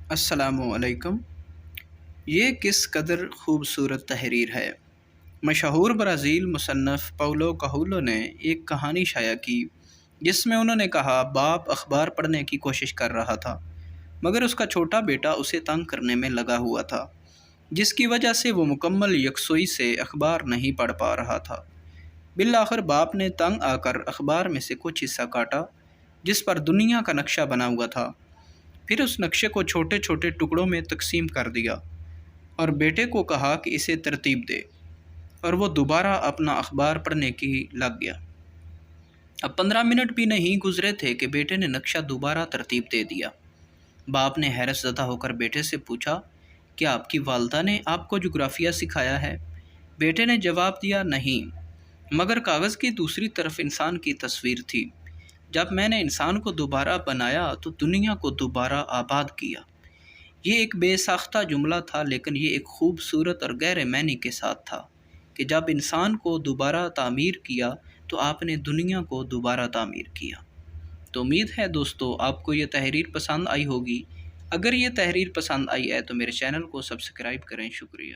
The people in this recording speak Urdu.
السلام علیکم۔ یہ کس قدر خوبصورت تحریر ہے۔ مشہور برازیل مصنف پاولو کویلو نے ایک کہانی شائع کی جس میں انہوں نے کہا باپ اخبار پڑھنے کی کوشش کر رہا تھا مگر اس کا چھوٹا بیٹا اسے تنگ کرنے میں لگا ہوا تھا، جس کی وجہ سے وہ مکمل یکسوئی سے اخبار نہیں پڑھ پا رہا تھا۔ بالآخر باپ نے تنگ آ کر اخبار میں سے کچھ حصہ کاٹا جس پر دنیا کا نقشہ بنا ہوا تھا، پھر اس نقشے کو چھوٹے چھوٹے ٹکڑوں میں تقسیم کر دیا اور بیٹے کو کہا کہ اسے ترتیب دے، اور وہ دوبارہ اپنا اخبار پڑھنے کی لگ گیا۔ اب 15 منٹ بھی نہیں گزرے تھے کہ بیٹے نے نقشہ دوبارہ ترتیب دے دیا۔ باپ نے حیرت زدہ ہو کر بیٹے سے پوچھا، کیا آپ کی والدہ نے آپ کو جغرافیہ سکھایا ہے؟ بیٹے نے جواب دیا، نہیں، مگر کاغذ کی دوسری طرف انسان کی تصویر تھی۔ جب میں نے انسان کو دوبارہ بنایا تو دنیا کو دوبارہ آباد کیا۔ یہ ایک بے ساختہ جملہ تھا، لیکن یہ ایک خوبصورت اور گہرے معنی کے ساتھ تھا کہ جب انسان کو دوبارہ تعمیر کیا تو آپ نے دنیا کو دوبارہ تعمیر کیا۔ تو امید ہے دوستو آپ کو یہ تحریر پسند آئی ہوگی۔ اگر یہ تحریر پسند آئی ہے تو میرے چینل کو سبسکرائب کریں۔ شکریہ۔